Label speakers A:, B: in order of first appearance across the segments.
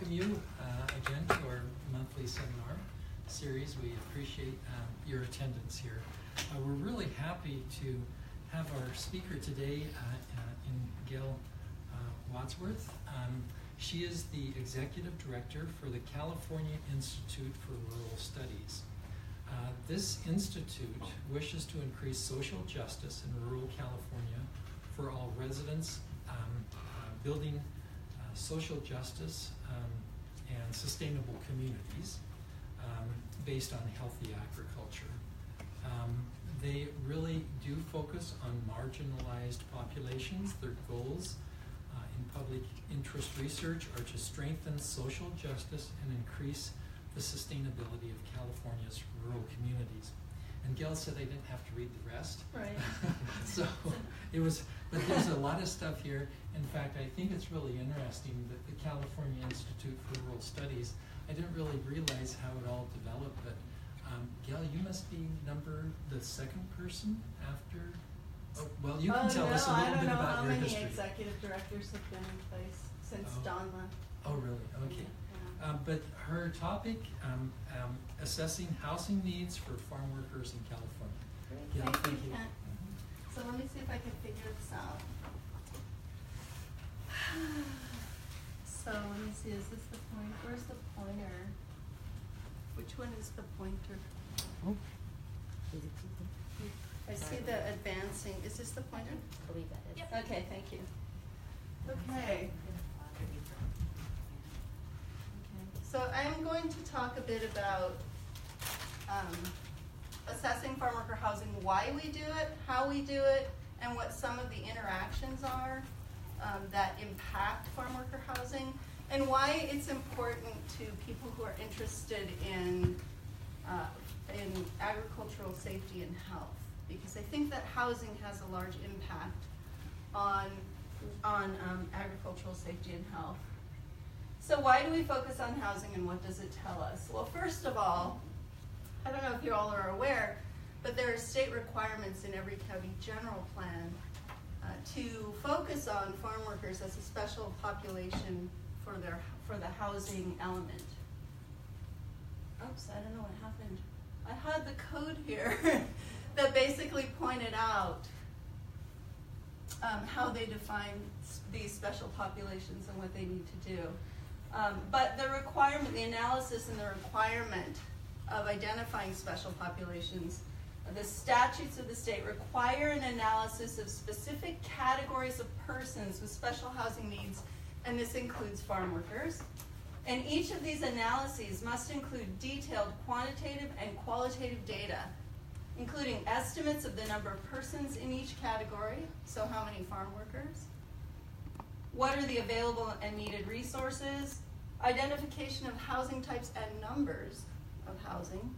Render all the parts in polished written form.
A: welcome you again to our monthly seminar series. We appreciate your attendance here. We're really happy to have our speaker today in Gail Wadsworth. She is the Executive Director for the California Institute for Rural Studies. This institute wishes to increase social justice in rural California for all residents, building social justice and sustainable communities based on healthy agriculture. They really do focus on marginalized populations. Their goals in public interest research are to strengthen social justice and increase the sustainability of California's rural communities. And Gail said I didn't have to read the rest.
B: Right.
A: So it was, but there's a lot of stuff here. In fact, I think it's really interesting that the California Institute for Rural Studies, I didn't really realize how it all developed, but Gail, you must be the second person after, well, you can tell us a little bit about your history.
B: I don't know how many executive directors have been in place since Dawn left.
A: Oh, really? Okay. But her topic, assessing housing needs for farm workers in California.
B: Great.
A: Gail,
B: thank you. So let me see if I can figure this out. So let me see, is this the point? Where's the pointer? Which one is the pointer?
C: Oh.
B: I see the advancing. Is this the pointer?
C: I believe that is.
B: Yep. Okay, thank you. Okay. So I'm going to talk a bit about assessing farm worker housing, why we do it, how we do it, and what some of the interactions are that impact farm worker housing, and why it's important to people who are interested in agricultural safety and health, because I think that housing has a large impact on agricultural safety and health. So why do we focus on housing and what does it tell us? Well, first of all, I don't know if you all are aware, but there are state requirements in every county general plan to focus on farm workers as a special population for the housing element. Oops, I don't know what happened. I had the code here that basically pointed out how they define these special populations and what they need to do. But the requirement, the analysis and the requirement of identifying special populations, the statutes of the state require an analysis of specific categories of persons with special housing needs, and this includes farm workers. And each of these analyses must include detailed quantitative and qualitative data, including estimates of the number of persons in each category, so how many farm workers, what are the available and needed resources, identification of housing types and numbers of housing,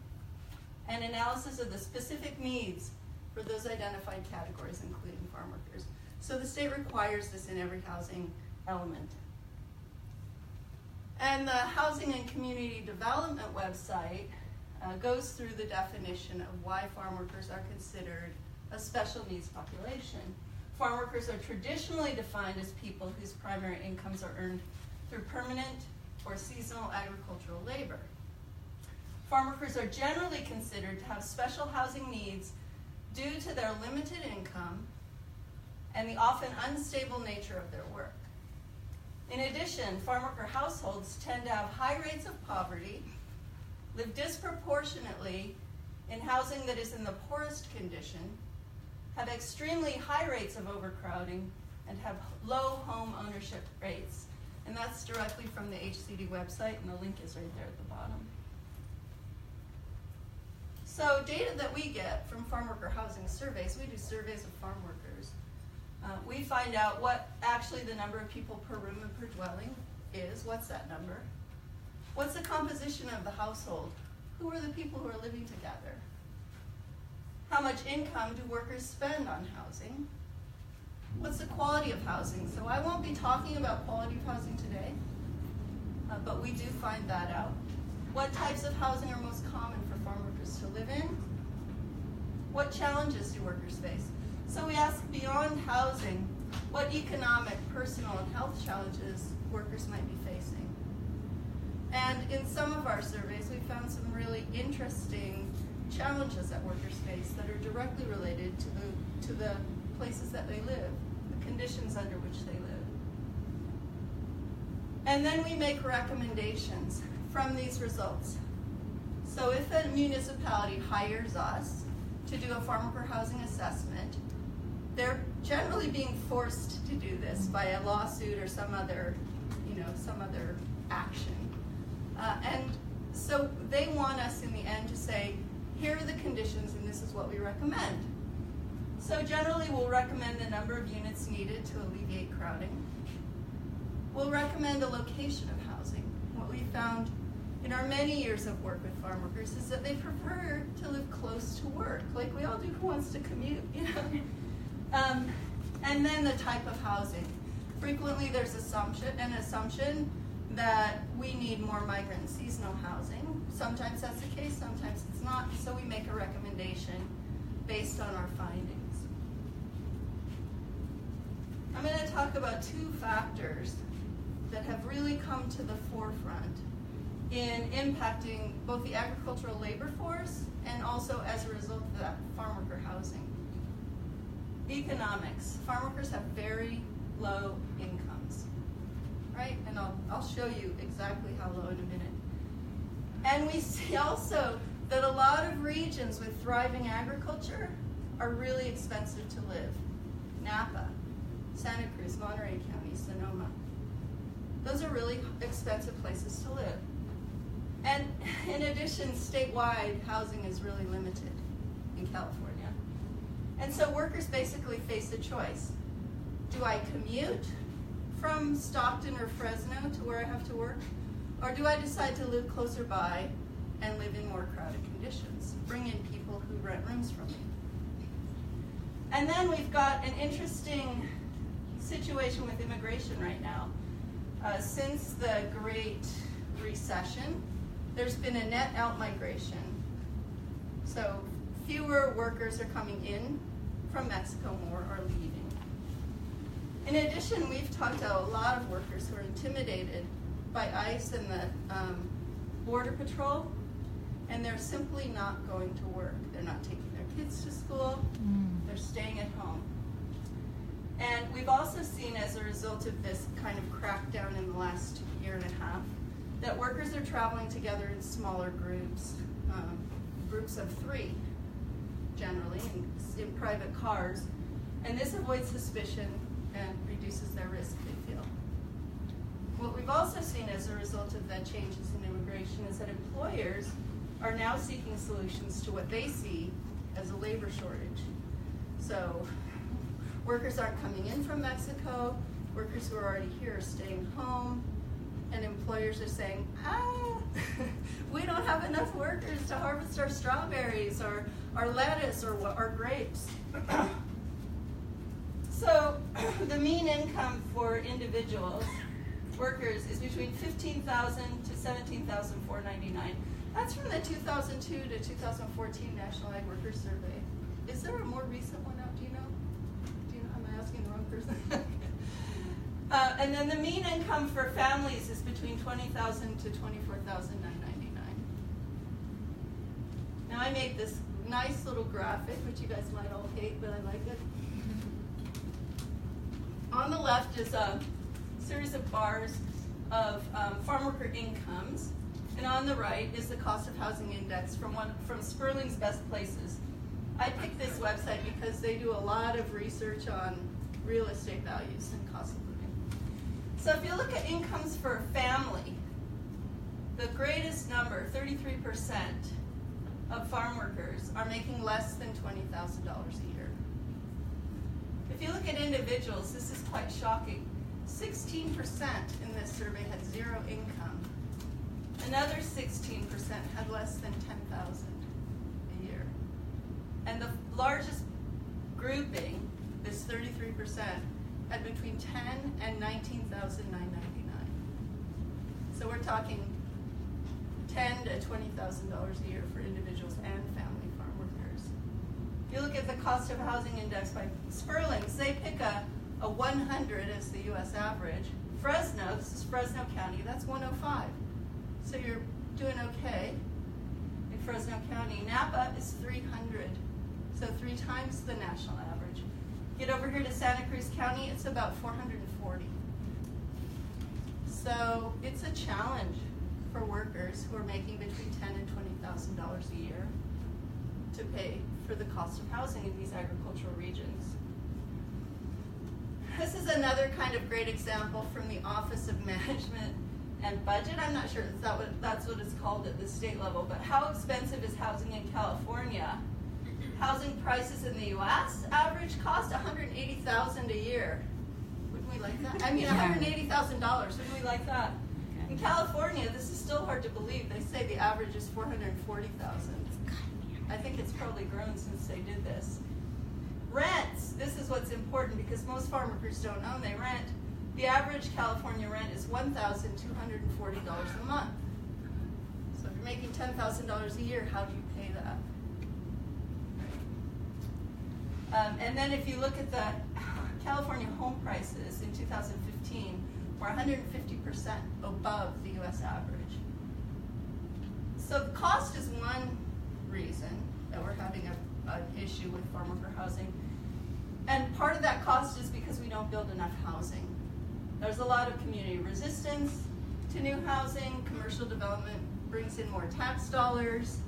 B: and analysis of the specific needs for those identified categories, including farm workers. So the state requires this in every housing element. And the Housing and Community Development website goes through the definition of why farm workers are considered a special needs population. Farm workers are traditionally defined as people whose primary incomes are earned through permanent or seasonal agricultural labor. Farm workers are generally considered to have special housing needs due to their limited income and the often unstable nature of their work. In addition, farm worker households tend to have high rates of poverty, live disproportionately in housing that is in the poorest condition, have extremely high rates of overcrowding, and have low home ownership rates. And that's directly from the HCD website, and the link is right there at the bottom. So data that we get from farm worker housing surveys, we do surveys of farm workers. We find out what actually the number of people per room and per dwelling is. What's that number? What's the composition of the household? Who are the people who are living together? How much income do workers spend on housing? What's the quality of housing? So I won't be talking about quality of housing today, but we do find that out. What types of housing are most common for farm workers to live in? What challenges do workers face? So we ask, beyond housing, what economic, personal, and health challenges workers might be facing. in some of our surveys, we found some really interesting challenges that workers face that are directly related to the places that they live, the conditions under which they live. And then we make recommendations from these results. So if a municipality hires us to do a farmworker housing assessment, they're generally being forced to do this by a lawsuit or some other action. And so they want us in the end to say, here are the conditions and this is what we recommend. So generally we'll recommend the number of units needed to alleviate crowding. We'll recommend a location of housing. What we found in our many years of work with farm workers is that they prefer to live close to work, like we all do. Who wants to commute, you know? And then the type of housing. Frequently there's an assumption that we need more migrant and seasonal housing. Sometimes that's the case, sometimes it's not, so we make a recommendation based on our findings. I'm going to talk about two factors that have really come to the forefront in impacting both the agricultural labor force and also as a result of that farm worker housing. Economics. Farm workers have very low incomes, right? And I'll show you exactly how low in a minute. And we see also that a lot of regions with thriving agriculture are really expensive to live. Napa, Santa Cruz, Monterey County, Sonoma. Those are really expensive places to live. And in addition, statewide housing is really limited in California. And so workers basically face a choice. Do I commute from Stockton or Fresno to where I have to work? Or do I decide to live closer by and live in more crowded conditions? Bring in people who rent rooms from me. And then we've got an interesting situation with immigration right now. Since the Great Recession, there's been a net out-migration. So fewer workers are coming in from Mexico, more are leaving. In addition, we've talked to a lot of workers who are intimidated by ICE and the Border Patrol, and they're simply not going to work. They're not taking their kids to school, they're staying at home. And we've also seen, as a result of this kind of crackdown in the last year and a half, that workers are traveling together in smaller groups, groups of 3, generally, in private cars. And this avoids suspicion and reduces their risk, they feel. What we've also seen as a result of the changes in immigration is that employers are now seeking solutions to what they see as a labor shortage. So workers aren't coming in from Mexico, workers who are already here are staying home, and employers are saying, we don't have enough workers to harvest our strawberries or our lettuce or our grapes. So the mean income for individuals, workers, is between $15,000 to $17,499. That's from the 2002 to 2014 National Ag Workers Survey. Is there a more recent one out? Do you know? Am I asking the wrong person? And then the mean income for families is between $20,000 to $24,999. Now I made this nice little graphic, which you guys might all hate, but I like it. On the left is a series of bars of farm worker incomes, and on the right is the cost of housing index from Sperling's Best Places. I picked this website because they do a lot of research on real estate values and cost of living. So if you look at incomes for a family, the greatest number, 33% of farm workers are making less than $20,000 a year. If you look at individuals, this is quite shocking. 16% in this survey had zero income. Another 16% had less than $10,000 a year. And the largest grouping, this 33%, had between $10,000 and $19,999. So we're talking $10,000 to $20,000 a year for individuals and family farm workers. If you look at the cost of housing index by Sperling's, they pick a 100 as the U.S. average. Fresno, this is Fresno County, that's 105. So you're doing okay in Fresno County. Napa is 300, so 3 times the national average. Get over here to Santa Cruz County, it's about 440. So it's a challenge for workers who are making between $10,000 and $20,000 a year to pay for the cost of housing in these agricultural regions. This is another kind of great example from the Office of Management and Budget. I'm not sure that's what it's called at the state level, but how expensive is housing in California? Housing prices in the U.S. average cost $180,000 a year. Wouldn't we like that? I mean, $180,000. Wouldn't we like that? In California, this is still hard to believe. They say the average is $440,000. I think it's probably grown since they did this. Rents. This is what's important because most farm workers don't own. They rent. The average California rent is $1,240 a month. So if you're making $10,000 a year, how do you pay that? And then if you look at the California home prices in 2015, we're 150% above the U.S. average. So the cost is one reason that we're having an issue with farm worker housing. And part of that cost is because we don't build enough housing. There's a lot of community resistance to new housing. Commercial development brings in more tax dollars.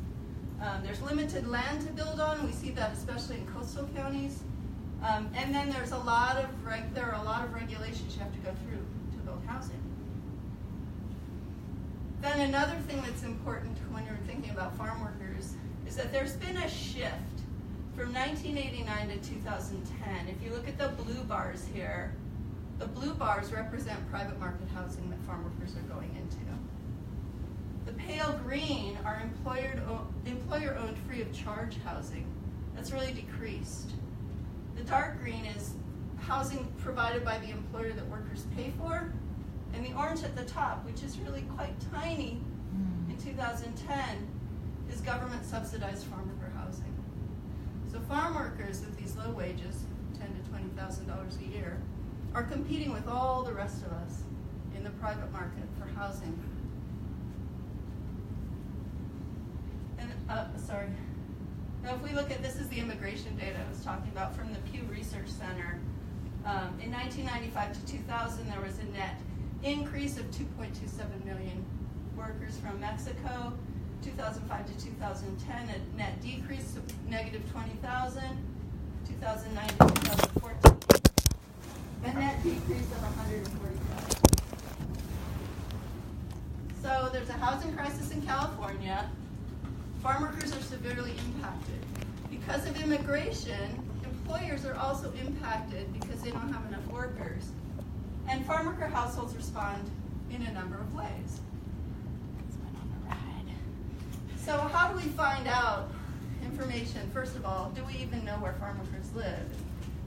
B: There's limited land to build on. We see that especially in coastal counties. And then there are a lot of regulations you have to go through to build housing. Then another thing that's important when you're thinking about farm workers is that there's been a shift from 1989 to 2010. If you look at the blue bars here, the blue bars represent private market housing that farm workers are going into. The pale green are employer-owned free of charge housing. That's really decreased. The dark green is housing provided by the employer that workers pay for. And the orange at the top, which is really quite tiny in 2010, is government subsidized farm worker housing. So farm workers with these low wages, $10,000 to $20,000 a year, are competing with all the rest of us in the private market for housing. And now if we look at, this is the immigration data I was talking about from the Pew Research Center. In 1995 to 2000, there was a net increase of 2.27 million workers from Mexico. 2005 to 2010, a net decrease of negative 20,000. 2009 to 2014, a net decrease of 140,000. So there's a housing crisis in California. Farm workers are severely impacted. Because of immigration, employers are also impacted because they don't have enough workers. And farm worker households respond in a number of ways. So how do we find out information? First of all, do we even know where farm workers live?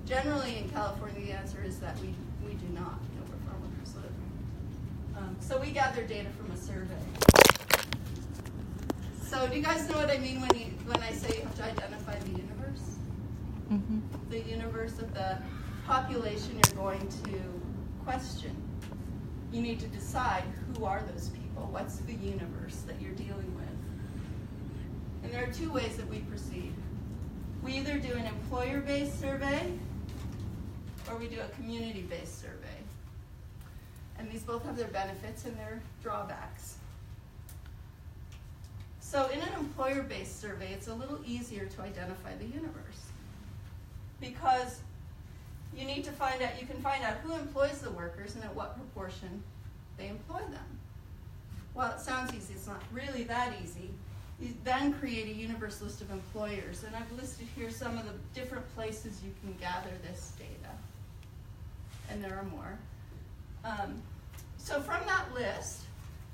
B: Generally in California, the answer is that we do not know where farm workers live. So we gather data from a survey. So do you guys know what I mean when I say you have to identify the universe? Mm-hmm. The universe of the population you're going to question. You need to decide who are those people. What's the universe that you're dealing with? And there are two ways that we proceed. We either do an employer-based survey or we do a community-based survey. And these both have their benefits and their drawbacks. So in an employer-based survey, it's a little easier to identify the universe because you can find out who employs the workers and at what proportion they employ them. Well, it sounds easy. It's not really that easy. You then create a universe list of employers, and I've listed here some of the different places you can gather this data, and there are more. So from that list,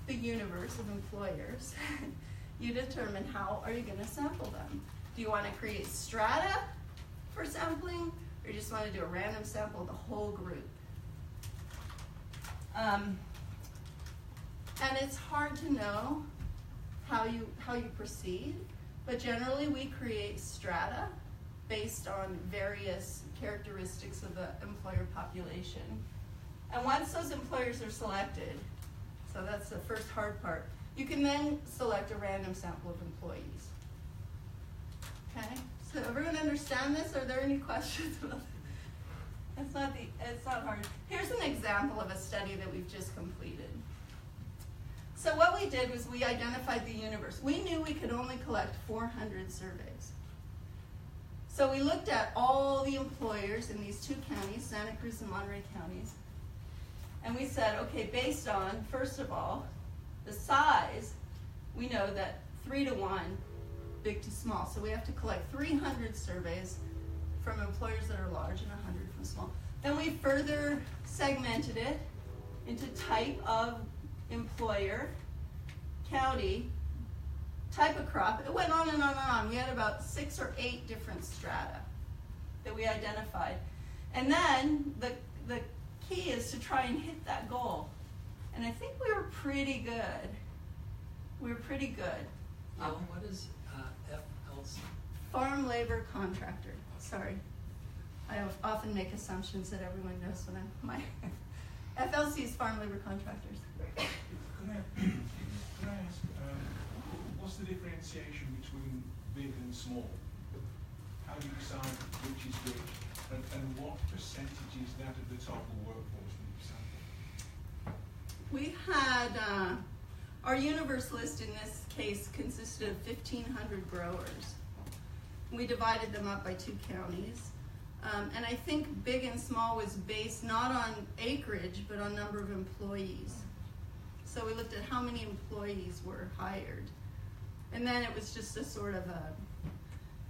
B: the universe of employers, you determine how are you going to sample them. Do you want to create strata for sampling, or you just want to do a random sample of the whole group? And it's hard to know how you proceed, but generally we create strata based on various characteristics of the employer population. And once those employers are selected, so that's the first hard part, You can then select a random sample of employees. Okay, so everyone understand this? Are there any questions about it? It's not hard. Here's an example of a study that we've just completed. So what we did was we identified the universe. We knew we could only collect 400 surveys. So we looked at all the employers in these two counties, Santa Cruz and Monterey counties, and we said, okay, based on, first of all, the size, we know that 3 to 1, big to small. So we have to collect 300 surveys from employers that are large and 100 from small. Then we further segmented it into type of employer, county, type of crop. It went on and on and on. We had about 6 or 8 different strata that we identified. And then the key is to try and hit that goal. And I think we were pretty good. We were pretty good.
A: What is FLC?
B: Farm Labor Contractor. Sorry. I often make assumptions that everyone knows what my FLC is Farm Labor Contractors.
C: Can I ask, what's the differentiation between big and small? How do you decide which is which? And what percentage is that of the total workforce that you sample?
B: We had, our universe list in this case consisted of 1,500 growers. We divided them up by 2 counties. And I think big and small was based not on acreage, but on number of employees. So we looked at how many employees were hired. And then it was just a sort of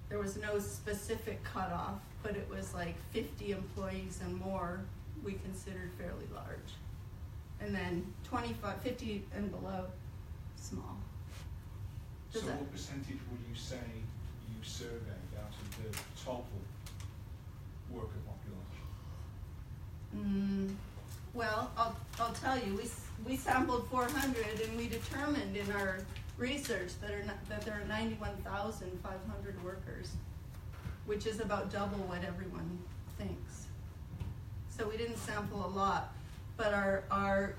B: there was no specific cutoff, but it was like 50 employees and more we considered fairly large. And then 50 and below, small.
C: So what percentage would you say you surveyed out of the total worker population?
B: Well, I'll tell you, we sampled 400 and we determined in our research that there are 91,500 workers, which is about double what everyone thinks. So we didn't sample a lot, but our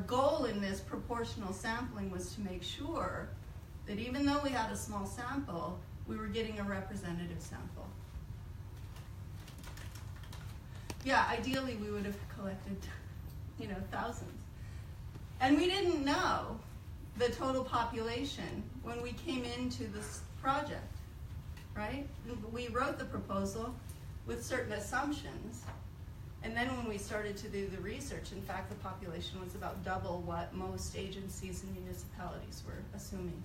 B: goal in this proportional sampling was to make sure that even though we had a small sample, we were getting a representative sample. Yeah, ideally we would have collected, thousands. And we didn't know the total population when we came into this project, right? We wrote the proposal with certain assumptions. And then when we started to do the research, in fact, the population was about double what most agencies and municipalities were assuming.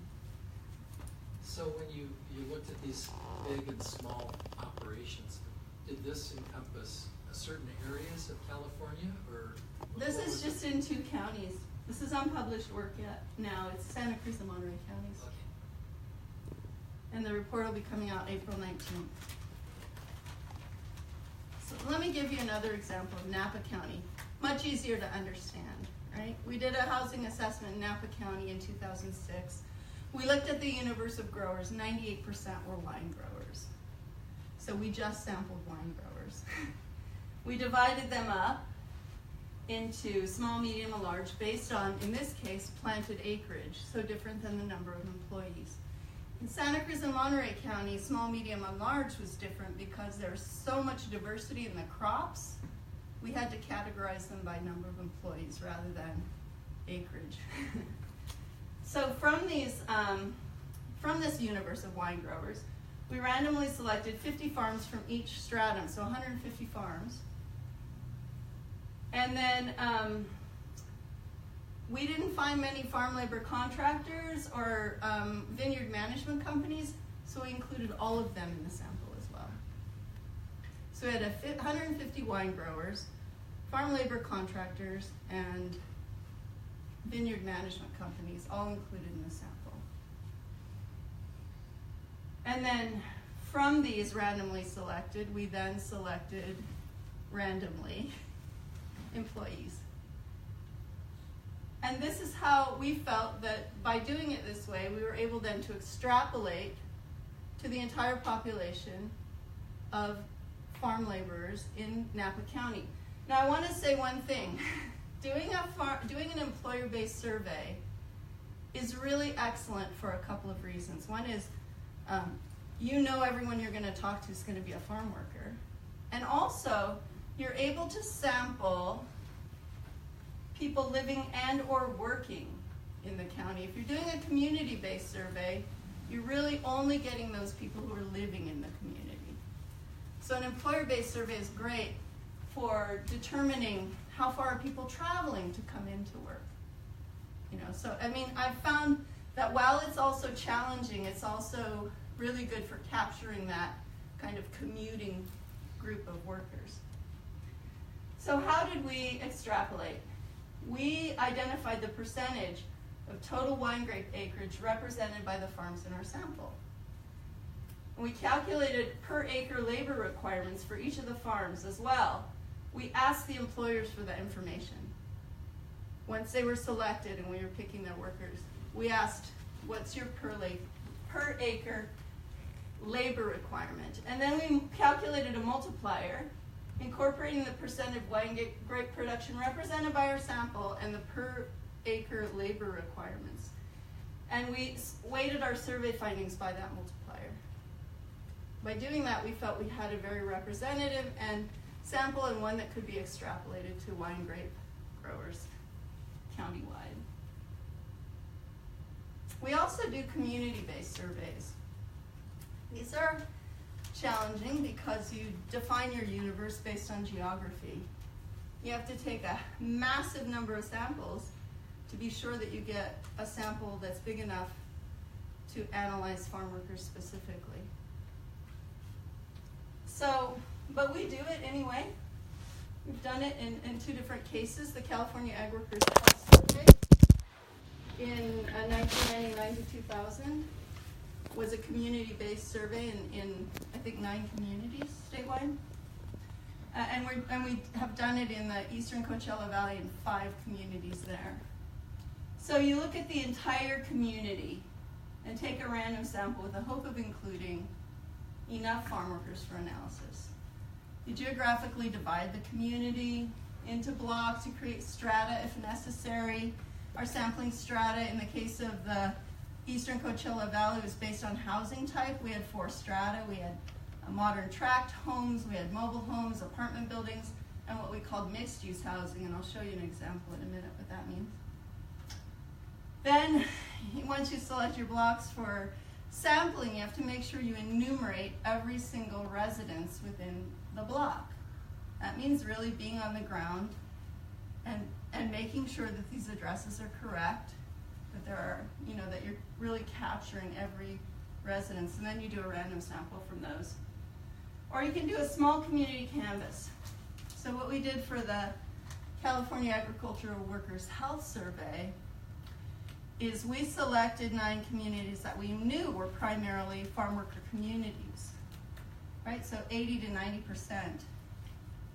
A: So when you looked at these big and small operations, did this encompass certain areas of California, or?
B: This is just in 2 counties. This is unpublished work yet. Now it's Santa Cruz and Monterey counties.
A: Okay.
B: And the report will be coming out April 19th. So let me give you another example of Napa County. Much easier to understand, right? We did a housing assessment in Napa County in 2006. We looked at the universe of growers. 98% were wine growers. So we just sampled wine growers. We divided them up into small, medium, and large based on, in this case, planted acreage, so different than the number of employees. In Santa Cruz and Monterey County, small, medium, and large was different because there's so much diversity in the crops. We had to categorize them by number of employees rather than acreage. So from this universe of wine growers, we randomly selected 50 farms from each stratum, so 150 farms. And then we didn't find many farm labor contractors or vineyard management companies, so we included all of them in the sample as well. So we had 150 wine growers, farm labor contractors, and vineyard management companies all included in the sample. And then from these randomly selected, we then selected randomly employees. And this is how we felt that by doing it this way, we were able then to extrapolate to the entire population of farm laborers in Napa County. Now I want to say one thing. Doing an employer-based survey is really excellent for a couple of reasons. One is, you know everyone you're going to talk to is going to be a farm worker. And also, you're able to sample people living and or working in the county. If you're doing a community-based survey, you're really only getting those people who are living in the community. So an employer-based survey is great for determining how far are people traveling to come into work. You know, so I mean, I've found that while it's also challenging, it's also really good for capturing that kind of commuting group of workers. So how did we extrapolate? We identified the percentage of total wine grape acreage represented by the farms in our sample. And we calculated per acre labor requirements for each of the farms as well. We asked the employers for that information. Once they were selected and we were picking their workers, we asked, what's your per acre labor requirement? And then we calculated a multiplier, incorporating the percent of wine grape production represented by our sample and the per acre labor requirements. And we weighted our survey findings by that multiplier. By doing that, we felt we had a very representative and sample and one that could be extrapolated to wine grape growers countywide. We also do community-based surveys. These are challenging because you define your universe based on geography. You have to take a massive number of samples to be sure that you get a sample that's big enough to analyze farm workers specifically. So, but we do it anyway. We've done it in two different cases. The California Ag Workers Health Survey in 1999 to 2000 was a community-based survey in I think 9 communities statewide. And we have done it in the Eastern Coachella Valley in 5 communities there. So you look at the entire community and take a random sample with the hope of including enough farm workers for analysis. You geographically divide the community into blocks. You create strata if necessary. Our sampling strata in the case of the Eastern Coachella Valley was based on housing type. We had 4 strata. We had modern tract homes, we had mobile homes, apartment buildings, and what we called mixed-use housing, and I'll show you an example in a minute what that means. Then, once you select your blocks for sampling, you have to make sure you enumerate every single residence within the block. That means really being on the ground and making sure that these addresses are correct, that there are, that you're really capturing every residence, and then you do a random sample from those. Or you can do a small community canvas. So what we did for the California Agricultural Workers Health Survey is we selected 9 communities that we knew were primarily farm worker communities, right? So 80 to 90%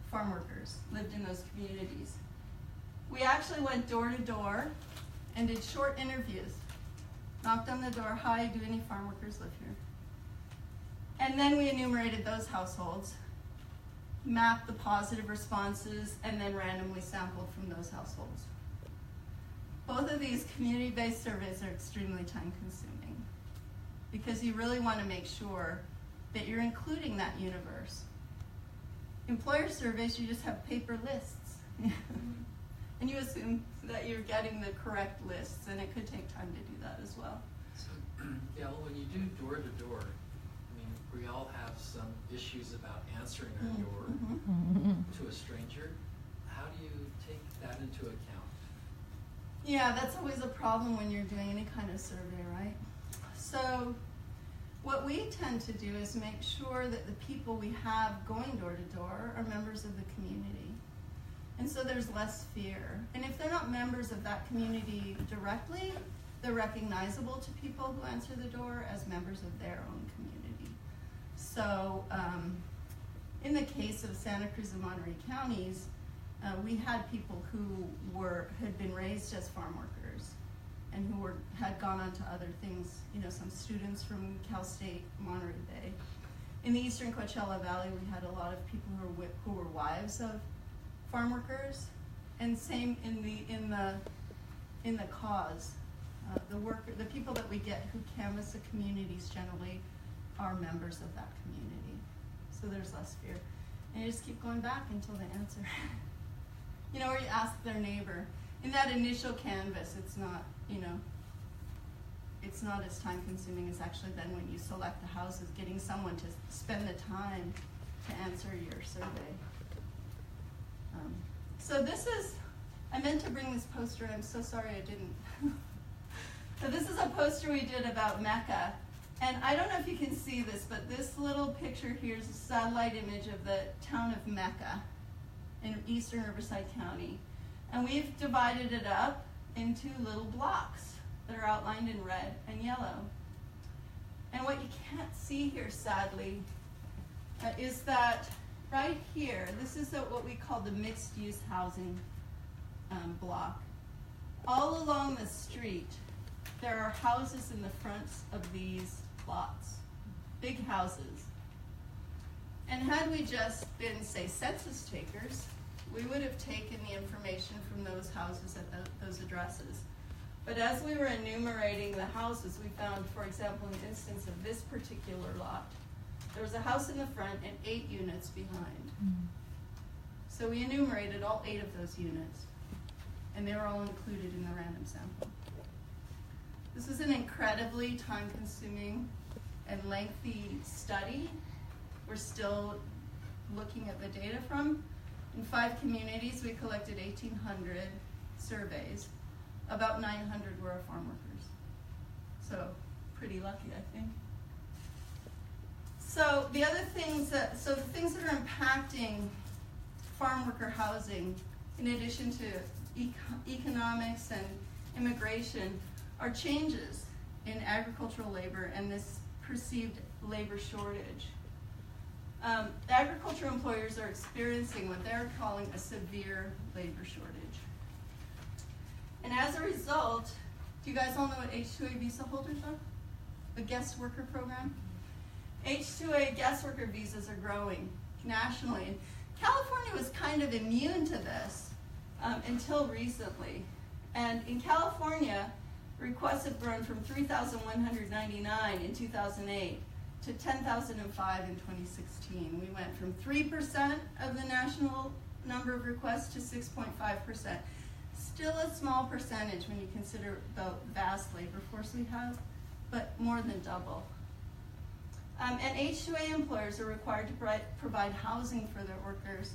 B: farm workers lived in those communities. We actually went door to door and did short interviews. Knocked on the door, hi, do any farm workers live here? And then we enumerated those households, mapped the positive responses, and then randomly sampled from those households. Both of these community-based surveys are extremely time-consuming because you really want to make sure that you're including that universe. Employer surveys, you just have paper lists. And you assume that you're getting the correct lists, and it could take time to do that as well.
A: So, Gail, when you do door-to-door, I mean, we all have some issues about answering our door to a stranger. How do you take that into account?
B: Yeah, that's always a problem when you're doing any kind of survey, right? So what we tend to do is make sure that the people we have going door to door are members of the community. And so there's less fear. And if they're not members of that community directly, they're recognizable to people who answer the door as members of their own community. So in the case of Santa Cruz and Monterey counties, we had people who had been raised as farm workers and who had gone on to other things, some students from Cal State, Monterey Bay. In the Eastern Coachella Valley, we had a lot of people who were wives of farm workers, and same in the cause. The the people that we get who canvass the communities generally are members of that community. So there's less fear. And you just keep going back until they answer. You know, or you ask their neighbor. In that initial canvas, it's not, you know, it's not as time consuming as actually then when you select the houses, getting someone to spend the time to answer your survey. So this is, I meant to bring this poster, I'm so sorry I didn't. So this is a poster we did about Mecca. And I don't know if you can see this, but this little picture here is a satellite image of the town of Mecca in eastern Riverside County. And we've divided it up into little blocks that are outlined in red and yellow. And what you can't see here, sadly, is that right here, this is what we call the mixed-use housing block. All along the street, there are houses in the fronts of these lots, big houses. And had we just been, say, census takers, we would have taken the information from those houses at those addresses. But as we were enumerating the houses, we found, for example, an instance of this particular lot. There was a house in the front and 8 units behind. Mm-hmm. So we enumerated all 8 of those units, and they were all included in the random sample. This is an incredibly time-consuming and lengthy study. We're still looking at the data from. In 5 communities, we collected 1,800 surveys. About 900 were farm workers. So pretty lucky, I think. So the other things the things that are impacting farm worker housing, in addition to economics and immigration, are changes in agricultural labor and this perceived labor shortage. Agricultural employers are experiencing what they're calling a severe labor shortage. And as a result, do you guys all know what H-2A visa holders are? The guest worker program? H-2A guest worker visas are growing nationally. And California was kind of immune to this until recently. And in California, requests have grown from 3,199 in 2008 to 10,005 in 2016. We went from 3% of the national number of requests to 6.5%. Still a small percentage when you consider the vast labor force we have, but more than double. And H-2A employers are required to provide housing for their workers,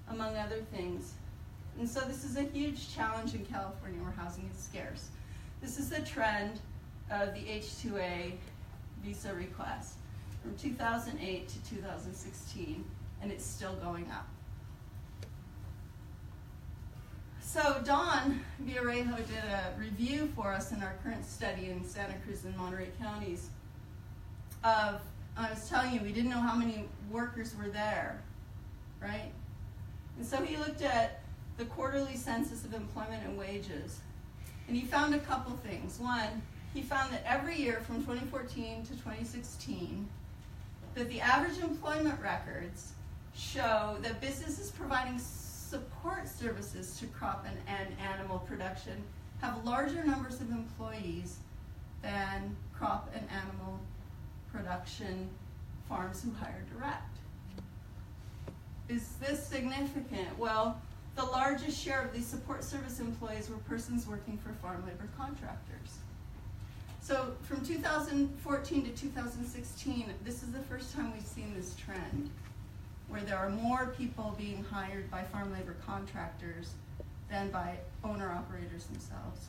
B: among other things. And so this is a huge challenge in California where housing is scarce. This is the trend of the H-2A visa request from 2008 to 2016, and it's still going up. So Dawn Villarejo did a review for us in our current study in Santa Cruz and Monterey counties of, I was telling you, we didn't know how many workers were there, right? And so he looked at the quarterly census of employment and wages, and he found a couple things. One, he found that every year from 2014 to 2016, that the average employment records show that businesses providing support services to crop and animal production have larger numbers of employees than crop and animal production farms who hire direct. Is this significant? Well, the largest share of these support service employees were persons working for farm labor contractors. So from 2014 to 2016, this is the first time we've seen this trend, where there are more people being hired by farm labor contractors than by owner-operators themselves.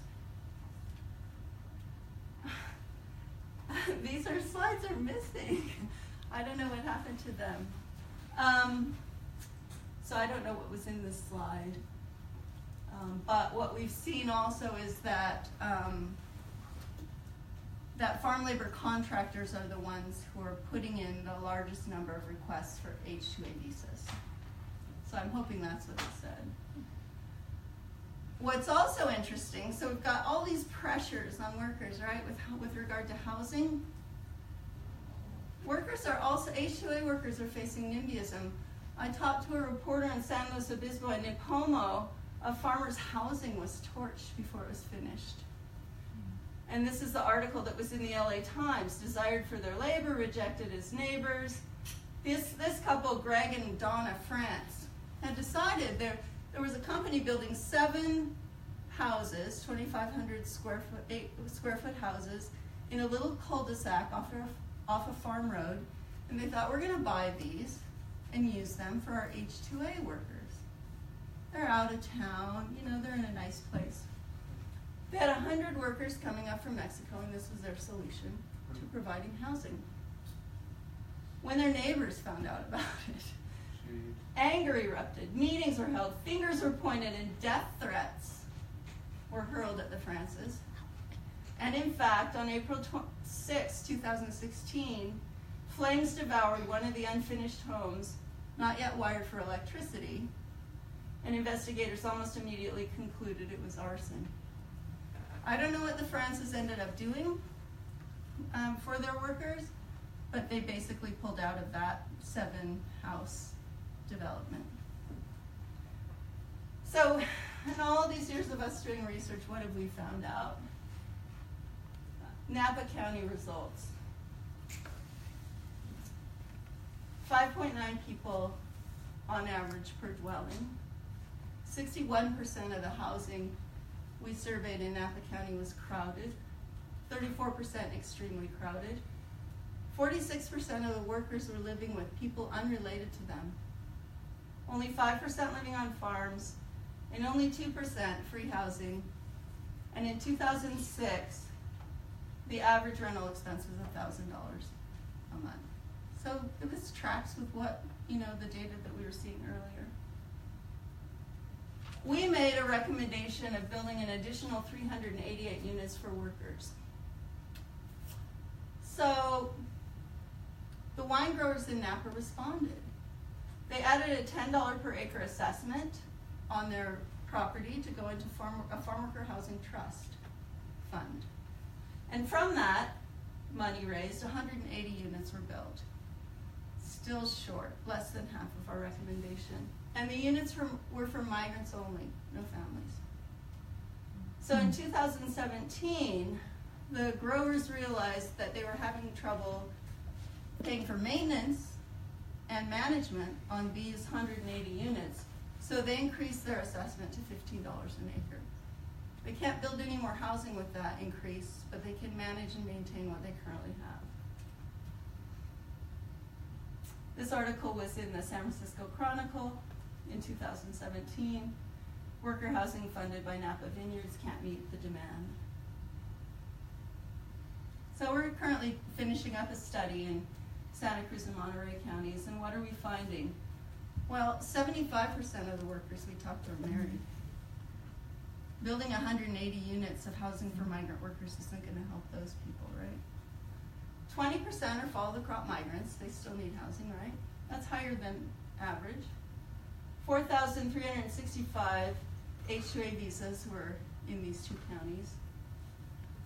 B: These slides are missing. I don't know what happened to them. So I don't know what was in this slide. But what we've seen also is that that farm labor contractors are the ones who are putting in the largest number of requests for H-2A visas. So I'm hoping that's what it said. What's also interesting, so we've got all these pressures on workers, right, with regard to housing. Workers are also, H-2A workers are facing NIMBYism. I talked to a reporter in San Luis Obispo and Nipomo, a farmer's housing was torched before it was finished. And this is the article that was in the LA Times. Desired for their labor, rejected as neighbors. This couple, Greg and Donna France, had decided there was a company building 7 houses, 2,500 square foot houses, in a little cul-de-sac off a farm road, and they thought, we're going to buy these and use them for our H-2A workers. They're out of town, you know, they're in a nice place. They had 100 workers coming up from Mexico, and this was their solution to providing housing. When their neighbors found out about it, anger erupted, meetings were held, fingers were pointed, and death threats were hurled at the Frances. And in fact, on April 6, 2016, flames devoured one of the unfinished homes, not yet wired for electricity, and investigators almost immediately concluded it was arson. I don't know what the Frances ended up doing for their workers, but they basically pulled out of that 7-house development. So, in all these years of us doing research, what have we found out? Napa County results. 5.9 people on average per dwelling. 61% of the housing we surveyed in Napa County was crowded. 34% extremely crowded. 46% of the workers were living with people unrelated to them. Only 5% living on farms, and only 2% free housing. And in 2006, the average rental expense was $1,000 a month. So this tracks with what, the data that we were seeing earlier. We made a recommendation of building an additional 388 units for workers. So the wine growers in Napa responded. They added a $10 per acre assessment on their property to go into a Farmworker Housing Trust fund. And from that money raised, 180 units were built. Still short, less than half of our recommendation. And the units were for migrants only, no families. So in 2017, the growers realized that they were having trouble paying for maintenance and management on these 180 units. So they increased their assessment to $15 an acre. They can't build any more housing with that increase, but they can manage and maintain what they currently have. This article was in the San Francisco Chronicle in 2017. Worker housing funded by Napa Vineyards can't meet the demand. So we're currently finishing up a study in Santa Cruz and Monterey counties, and what are we finding? Well, 75% of the workers we talked to are married. Building 180 units of housing for migrant workers isn't going to help those people, right? 20% are follow-the-crop migrants. They still need housing, right? That's higher than average. 4,365 H-2A visas were in these 2 counties.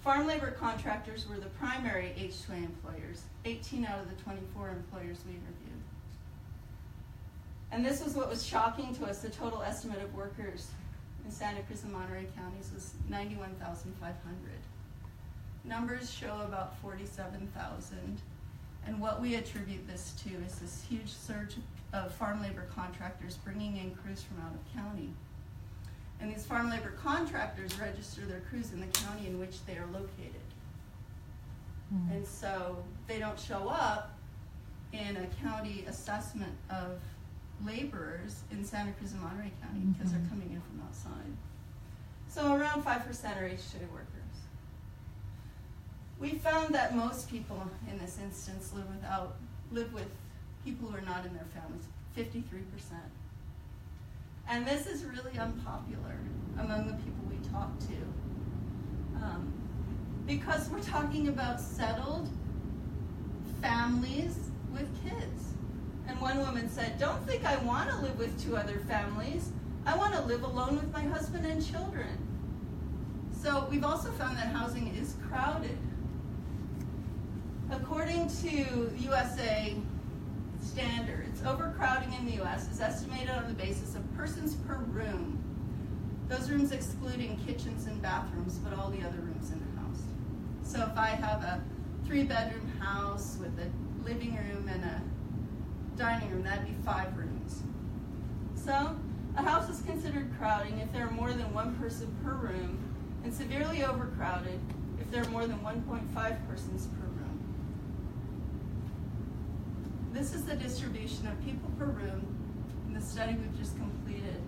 B: Farm labor contractors were the primary H-2A employers, 18 out of the 24 employers we interviewed. And this was what was shocking to us. The total estimate of workers in Santa Cruz and Monterey counties was 91,500. Numbers show about 47,000. And what we attribute this to is this huge surge of farm labor contractors bringing in crews from out of county. And these farm labor contractors register their crews in the county in which they are located. And so they don't show up in a county assessment of laborers in Santa Cruz and Monterey County because they're coming in from outside. So around 5% are H-2A workers. We found that most people in this instance live with people who are not in their families, 53%. And this is really unpopular among the people we talk to because we're talking about settled families with kids. And one woman said, "Don't think I want to live with 2 other families. I want to live alone with my husband and children." So we've also found that housing is crowded. According to USA standards, overcrowding in the U.S. is estimated on the basis of persons per room. Those rooms excluding kitchens and bathrooms, but all the other rooms in the house. So if I have a 3-bedroom house with a living room and a dining room, that'd be 5 rooms. So a house is considered crowding if there are more than 1 person per room, and severely overcrowded if there are more than 1.5 persons per room. This is the distribution of people per room in the study we've just completed.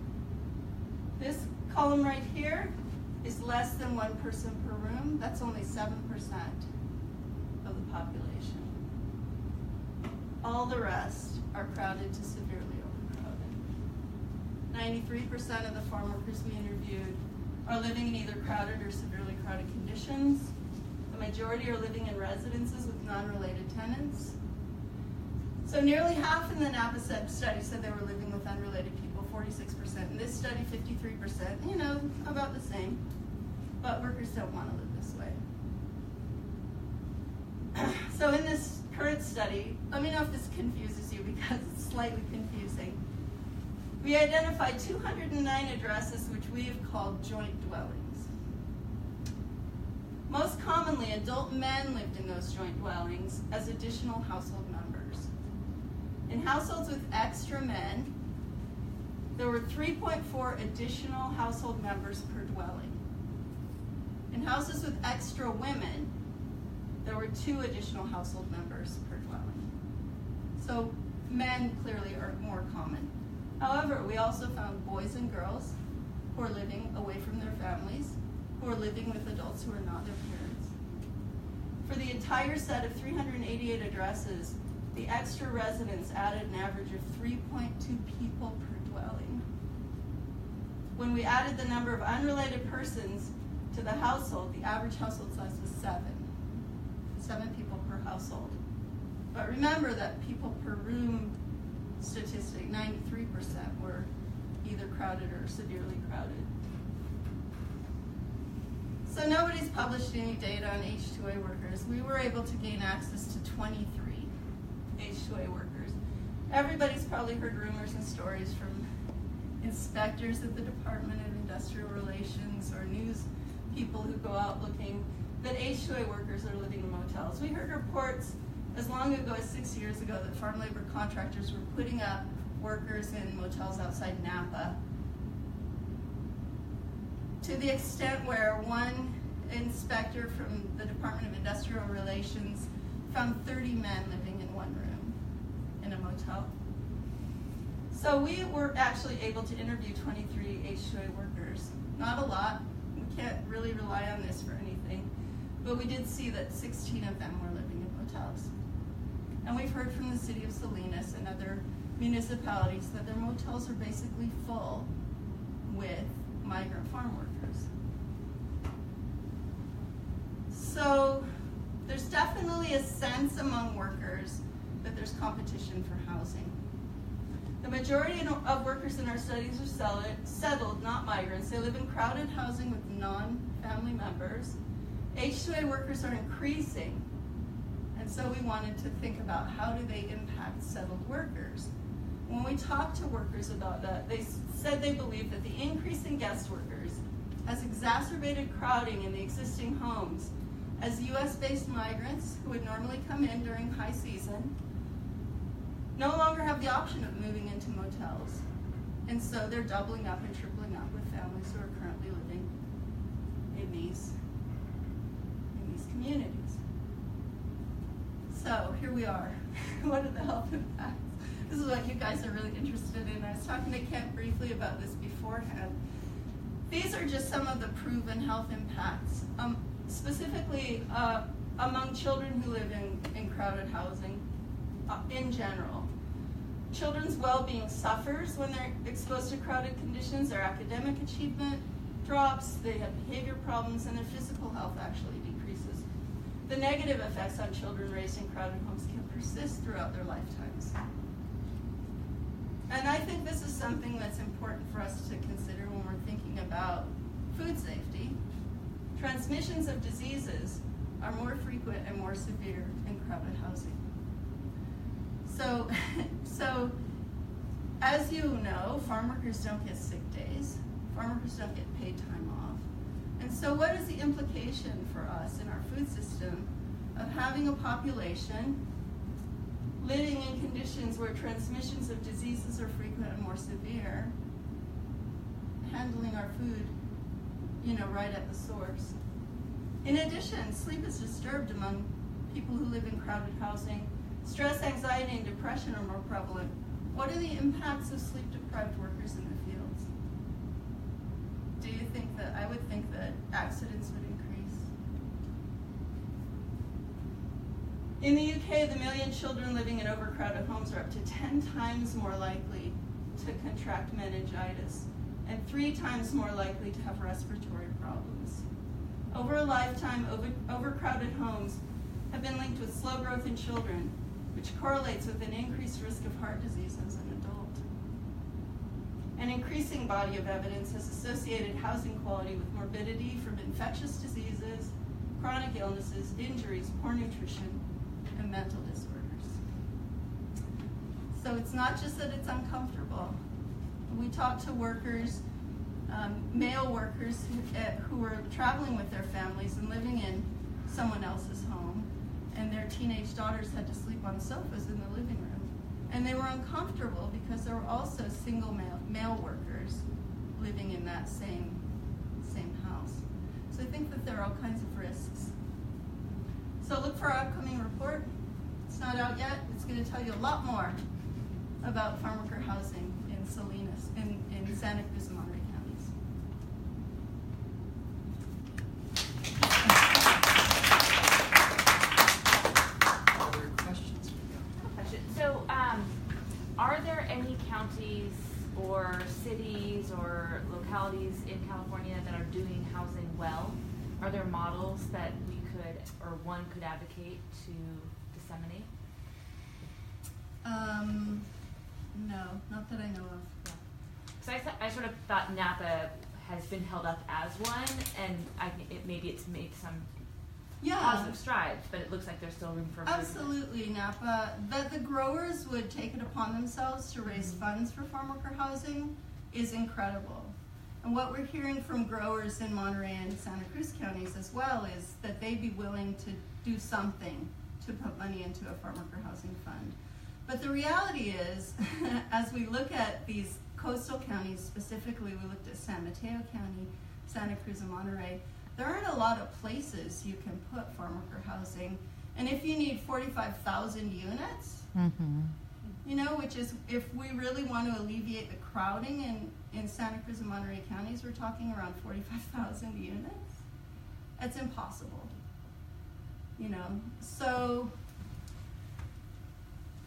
B: This column right here is less than 1 person per room. That's only 7% of the population. All the rest are crowded to severely overcrowded. 93% of the farm workers we interviewed are living in either crowded or severely crowded conditions. The majority are living in residences with non-related tenants. So nearly half in the Napa study said they were living with unrelated people, 46%. In this study, 53%, about the same. But workers don't want to live this way. So in this current study, let me know if this confuses you because it's slightly confusing. We identified 209 addresses which we have called joint dwellings. Most commonly, adult men lived in those joint dwellings as additional household members. In households with extra men, there were 3.4 additional household members per dwelling. In houses with extra women, there were 2 additional household members per dwelling. So men clearly are more common. However, we also found boys and girls who are living away from their families, who are living with adults who are not their parents. For the entire set of 388 addresses, the extra residents added an average of 3.2 people per dwelling. When we added the number of unrelated persons to the household, the average household size was 7. 7 people per household. But remember that people per room statistic, 93% were either crowded or severely crowded. So nobody's published any data on H2A workers. We were able to gain access to 23 H2A workers. Everybody's probably heard rumors and stories from inspectors at the Department of Industrial Relations or news people who go out looking that H2A workers are living in motels. We heard reports as long ago as 6 years ago that farm labor contractors were putting up workers in motels outside Napa, to the extent where one inspector from the Department of Industrial Relations found 30 men living in one room in a motel. So we were actually able to interview 23 H2A workers. Not a lot. We can't really rely on this for anything. But we did see that 16 of them were living in motels. And we've heard from the city of Salinas and other municipalities that their motels are basically full with migrant farm workers. So there's definitely a sense among workers that there's competition for housing. The majority of workers in our studies are settled, not migrants. They live in crowded housing with non-family members. H2A workers are increasing, and so we wanted to think about how do they impact settled workers. When we talked to workers about that, they said they believe that the increase in guest workers has exacerbated crowding in the existing homes, as US-based migrants who would normally come in during high season no longer have the option of moving into motels. And so they're doubling up and tripling up with families who are currently living in these communities. So here we are. What are the health impacts? This is what you guys are really interested in. I was talking to Kent briefly about this beforehand. These are just some of the proven health impacts, specifically among children who live in crowded housing in general. Children's well-being suffers when they're exposed to crowded conditions. Their academic achievement drops, they have behavior problems, and their physical health actually decreases. The negative effects on children raised in crowded homes can persist throughout their lifetimes. And I think this is something that's important for us to consider when we're thinking about food safety. Transmissions of diseases are more frequent and more severe in crowded housing. So as you know, farm workers don't get sick days. Farm workers don't get paid time off. And so what is the implication for us in our food system having a population living in conditions where transmissions of diseases are frequent and more severe, handling our food, right at the source. In addition, sleep is disturbed among people who live in crowded housing. Stress, anxiety, and depression are more prevalent. What are the impacts of sleep-deprived workers in the fields? Do you think that, I would think that accidents would increase. In the UK, the million children living in overcrowded homes are up to 10 times more likely to contract meningitis and 3 times more likely to have respiratory problems. Over a lifetime, overcrowded homes have been linked with slow growth in children, which correlates with an increased risk of heart disease as an adult. An increasing body of evidence has associated housing quality with morbidity from infectious diseases, chronic illnesses, injuries, poor nutrition, and mental disorders. So it's not just that it's uncomfortable. We talk to workers, male workers who are traveling with their families and living in someone else's home, and their teenage daughters had to sleep on sofas in the living room. And they were uncomfortable because there were also single male workers living in that same house. So I think that there are all kinds of risks. So look for our upcoming report. It's not out yet. It's going to tell you a lot more about farm worker housing in Salinas, in Santa Cruz and Monterey counties.
A: Other questions?
D: Question. So, are there any counties or cities or localities in California that are doing housing well? Are there models that we could, or one could advocate to disseminate?
B: No, not that I know of.
D: Because I sort of thought Napa has been held up as one, and maybe it's made some positive strides, but it looks like there's still room for improvement.
B: Absolutely, Napa. That the growers would take it upon themselves to raise funds for farm worker housing is incredible. And what we're hearing from growers in Monterey and Santa Cruz counties as well is that they'd be willing to do something to put money into a farm worker housing fund. But the reality is, as we look at these coastal counties, specifically we looked at San Mateo County, Santa Cruz and Monterey, there aren't a lot of places you can put farm worker housing. And if you need 45,000 units, which is, if we really want to alleviate the crowding in Santa Cruz and Monterey counties, we're talking around 45,000 units. That's impossible. So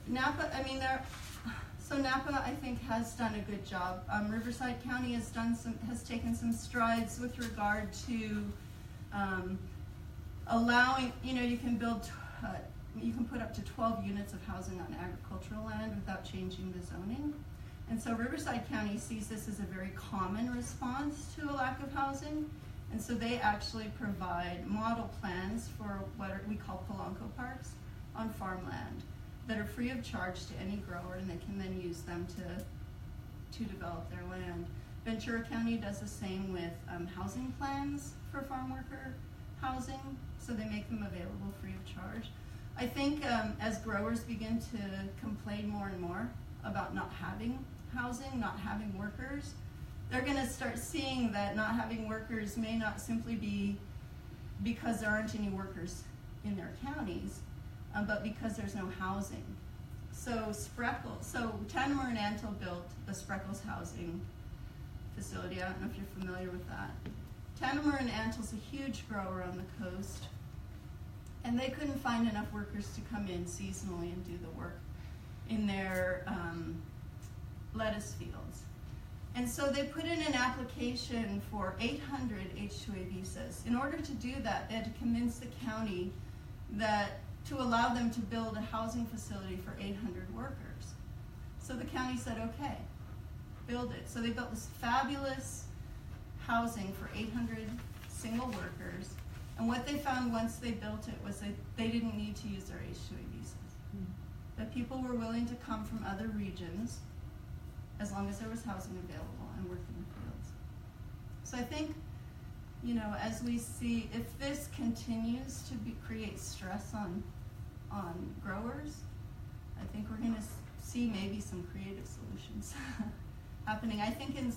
B: Napa, Napa, I think, has done a good job. Riverside County has taken some strides with regard to allowing, you can put up to 12 units of housing on agricultural land without changing the zoning. And so Riverside County sees this as a very common response to a lack of housing. And so they actually provide model plans for what we call Polanco parks on farmland that are free of charge to any grower, and they can then use them to develop their land. Ventura County does the same with housing plans for farm worker housing, so they make them available free of charge. I think as growers begin to complain more and more about not having housing, not having workers, they're going to start seeing that not having workers may not simply be because there aren't any workers in their counties, but because there's no housing. So Tanimur and Antle built the Spreckels Housing facility. I don't know if you're familiar with that. Tanimur and Antle's a huge grower on the coast, and they couldn't find enough workers to come in seasonally and do the work in their lettuce fields. And so they put in an application for 800 H-2A visas. In order to do that, they had to convince the county to allow them to build a housing facility for 800 workers. So the county said, okay, build it. So they built this fabulous housing for 800 single workers. And what they found once they built it was that they didn't need to use their H-2A visas. That people were willing to come from other regions as long as there was housing available and work in the fields. So I think you know, as we see, if this continues to create stress on growers, I think we're going to see maybe some creative solutions happening. I think in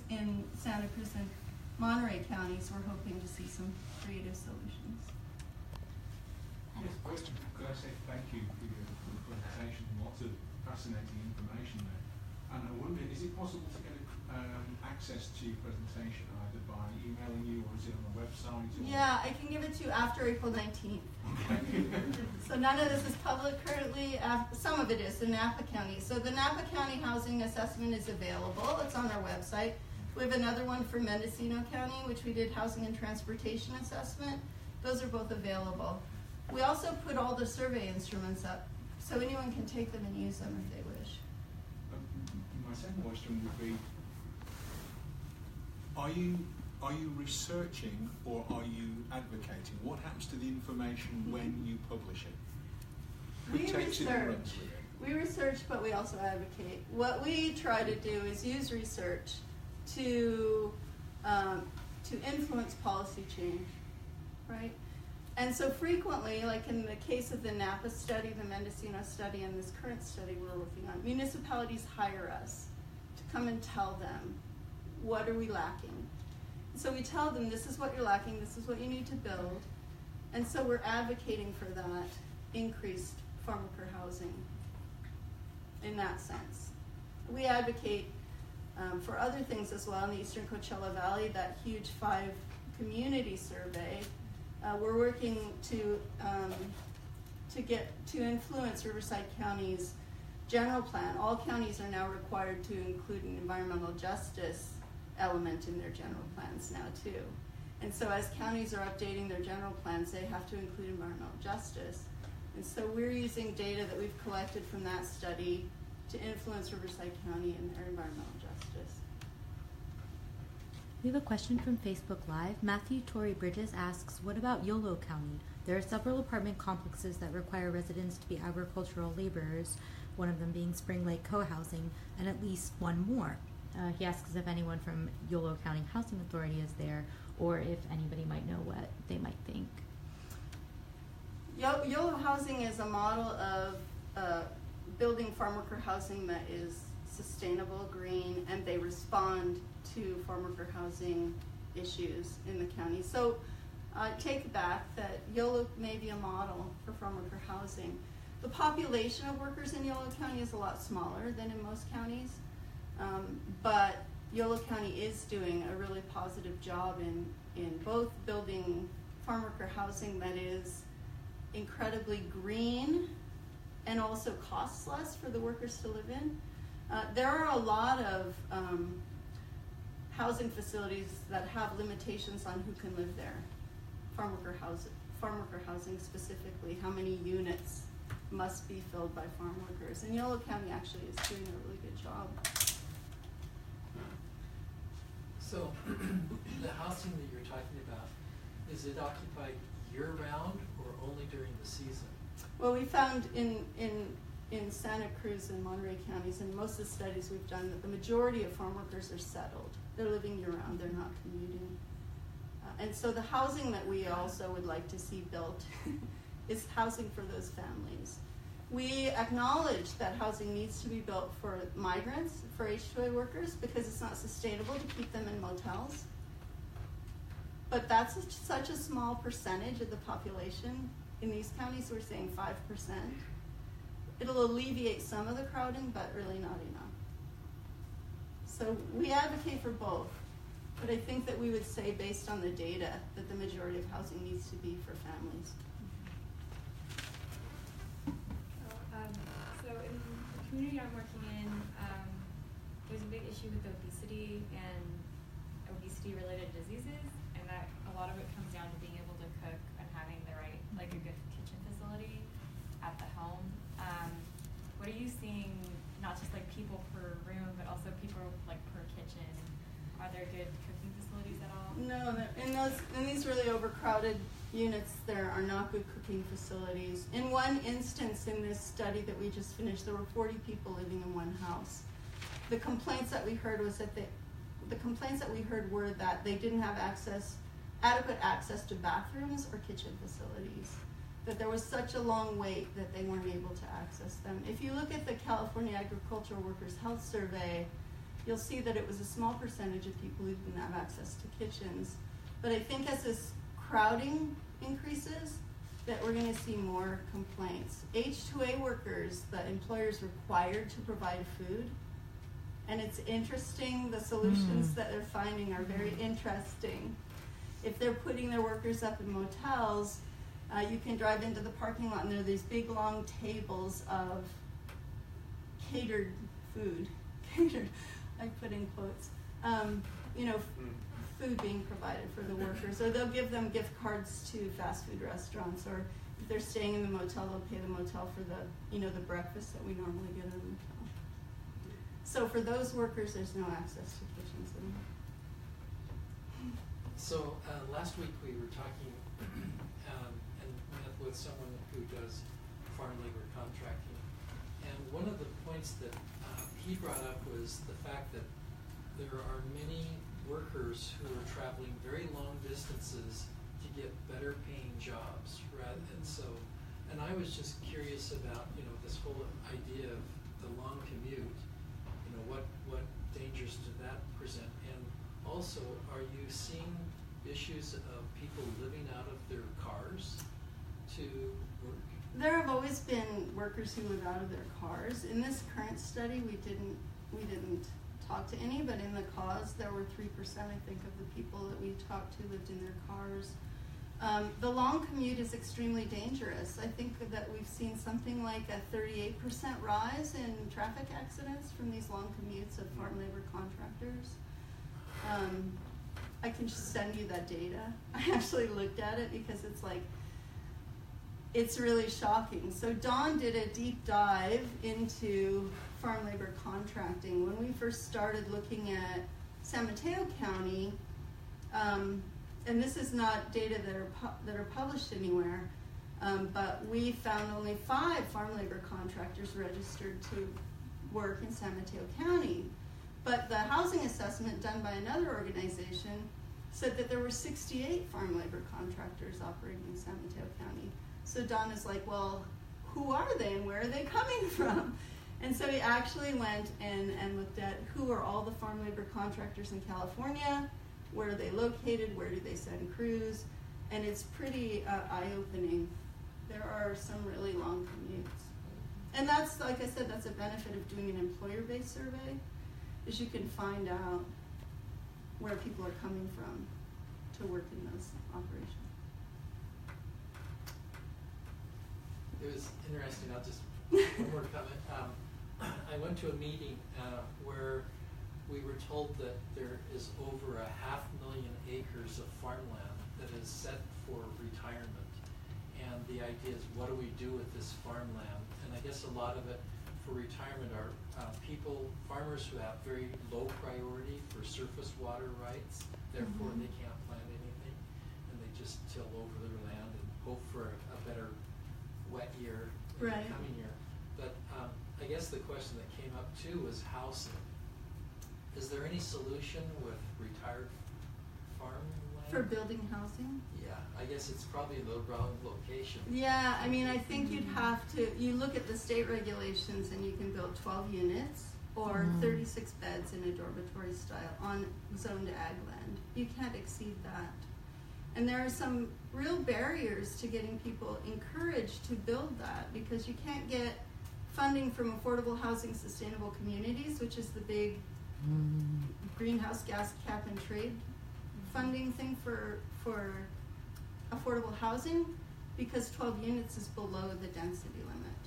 B: Santa Cruz and Monterey counties, we're hoping to see some creative solutions.
C: Yes, question. Could I say thank you for your presentation? Lots of fascinating information there. And I wonder, is it possible to get access to your presentation either by emailing you or is it on the website? Or?
B: Yeah, I can give it to you after April 19th. So none of this is public currently. Some of it is in Napa County. So the Napa County Housing Assessment is available. It's on our website. We have another one for Mendocino County, which we did Housing and Transportation Assessment. Those are both available. We also put all the survey instruments up, so anyone can take them and use them if they wish.
C: My second question would be, are you researching or are you advocating? What happens to the information when you publish it? Who takes it and runs with it?
B: We research, but we also advocate. What we try to do is use research to influence policy change, right? And so frequently, like in the case of the Napa study, the Mendocino study, and this current study we're working on, municipalities hire us to come and tell them, what are we lacking? So we tell them, this is what you're lacking, this is what you need to build. And so we're advocating for that increased farm worker housing in that sense. We advocate for other things as well. In the Eastern Coachella Valley, that huge 5-community survey, we're working to influence Riverside County's general plan. All counties are now required to include an environmental justice element in their general plans now too. And so as counties are updating their general plans, they have to include environmental justice. And so we're using data that we've collected from that study to influence Riverside County in their environmental justice.
E: We have a question from Facebook Live. Matthew Torrey Bridges asks, what about Yolo County? There are several apartment complexes that require residents to be agricultural laborers, one of them being Spring Lake Co-housing, and at least one more. He asks if anyone from Yolo County Housing Authority is there, or if anybody might know what they might think.
B: Yolo Housing is a model of building farm worker housing that is sustainable, green, and they respond to farm worker housing issues in the county. So take back that Yolo may be a model for farm worker housing. The population of workers in Yolo County is a lot smaller than in most counties, but Yolo County is doing a really positive job in both building farm worker housing that is incredibly green and also costs less for the workers to live in. There are a lot of housing facilities that have limitations on who can live there. Farm worker housing specifically, how many units must be filled by farm workers. And Yolo County actually is doing a really good job.
A: So the housing that you're talking about, is it occupied year-round or only during the season?
B: Well, we found in Santa Cruz and Monterey counties, and most of the studies we've done, that the majority of farm workers are settled. They're living year-round, they're not commuting. And so the housing that we also would like to see built is housing for those families. We acknowledge that housing needs to be built for migrants, for H-2A workers, because it's not sustainable to keep them in motels. But that's such a small percentage of the population. In these counties, we're saying 5%. It'll alleviate some of the crowding, but really not enough. So we advocate for both, but I think that we would say, based on the data, that the majority of housing needs to be for families.
F: So in the community I'm working in, there's a big issue with obesity and obesity-related diseases, and that a lot of it comes down to being able to cook and having the right, like a good kitchen facility at the home. What are you seeing, not just like people per room, but also people like per kitchen? Are there good cooking facilities at all?
B: No, in these really overcrowded units, there are not good cooking facilities. In one instance in this study that we just finished, there were 40 people living in one house. The complaints that we heard were that they didn't have adequate access to bathrooms or kitchen facilities. That there was such a long wait that they weren't able to access them. If you look at the California Agricultural Workers Health Survey, you'll see that it was a small percentage of people who didn't have access to kitchens. But I think as this crowding increases, that we're going to see more complaints. H-2A workers, the employer's required to provide food. And it's interesting, the solutions that they're finding are very interesting. If they're putting their workers up in motels, you can drive into the parking lot and there are these big long tables of catered food. Catered, I put in quotes. Food being provided for the workers. Or they'll give them gift cards to fast food restaurants, or if they're staying in the motel, they'll pay the motel for the breakfast that we normally get in the motel. So for those workers, there's no access to kitchens anymore.
A: So last week we were talking and met with someone who does farm labor contracting, and one of the points that he brought up was the fact that there are many workers who are traveling very long distances to get better paying jobs, and I was just curious about this whole idea of the long commute. What dangers did that present, and also, are you seeing issues of people living out of their cars to work?
B: There have always been workers who live out of their cars. In this current study, we didn't talk to any, but in the cause, there were 3%, I think, of the people that we talked to lived in their cars. The long commute is extremely dangerous. I think that we've seen something like a 38% rise in traffic accidents from these long commutes of farm labor contractors. I can just send you that data. I actually looked at it because it's really shocking. So Dawn did a deep dive into farm labor contracting. When we first started looking at San Mateo County, and this is not data that are published anywhere, but we found only 5 farm labor contractors registered to work in San Mateo County. But the housing assessment done by another organization said that there were 68 farm labor contractors operating in San Mateo County. So Don is like, well, who are they and where are they coming from? And so he actually went and looked at who are all the farm labor contractors in California, where are they located, where do they send crews, and it's pretty eye-opening. There are some really long commutes. And that's, like I said, that's a benefit of doing an employer-based survey, is you can find out where people are coming from to work in those operations.
A: It was interesting. I'll just one more comment. I went to a meeting where we were told that there is over 500,000 acres of farmland that is set for retirement, and the idea is, what do we do with this farmland? And I guess a lot of it for retirement are farmers who have very low priority for surface water rights, therefore they can't plant anything, and they just till over their land and hope for a better wet year in the coming year. But I guess the question that came up too was housing. Is there any solution with retired farmland?
B: For building housing?
A: Yeah, I guess it's probably the wrong location.
B: Yeah, I mean, I think you'd have to, you look at the state regulations and you can build 12 units or 36 beds in a dormitory style on zoned ag land. You can't exceed that. And there are some real barriers to getting people encouraged to build that, because you can't get funding from Affordable Housing Sustainable Communities, which is the big greenhouse gas cap and trade funding thing for affordable housing, because 12 units is below the density limit.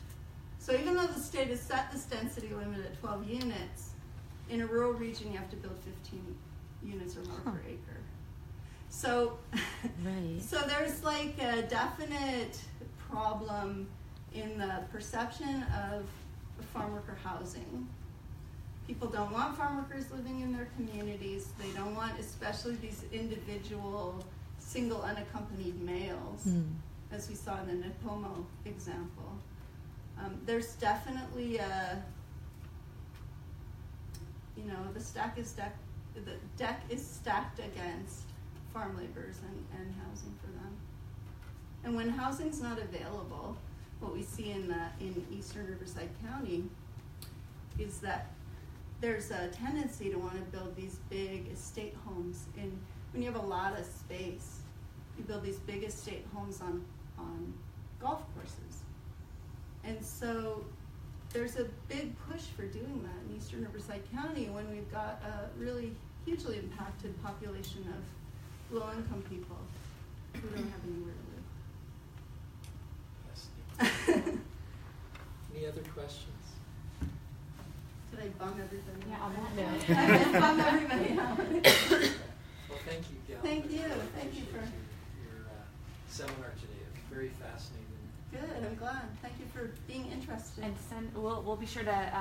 B: So even though the state has set this density limit at 12 units, in a rural region you have to build 15 units or more per acre. So, so there's like a definite problem in the perception of farm worker housing. People don't want farm workers living in their communities. They don't want, especially these individual, single unaccompanied males, as we saw in the Nipomo example. There's definitely a, the deck is stacked against farm laborers and housing for them. And when housing's not available, what we see in eastern Riverside County is that there's a tendency to want to build these big estate homes. And when you have a lot of space, you build these big estate homes on golf courses. And so there's a big push for doing that in eastern Riverside County when we've got a really hugely impacted population of low-income people who don't have anywhere to live.
A: Any other questions?
B: Did I bum everybody
D: Yeah,
B: out?
D: on that note.
B: I did bum everybody out.
A: Well, thank you, Gail.
B: Thank you.
A: I
B: Thank you
A: appreciate
B: for-
A: your seminar today. It was very fascinating.
B: Good, I'm glad. Thank you for being interested.
D: And we'll be sure to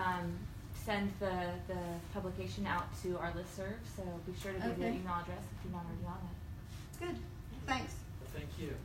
D: send the publication out to our listserv, so be sure to give your
B: Okay.
D: email address if you're not already on it.
B: Good, thanks.
A: Well, thank you.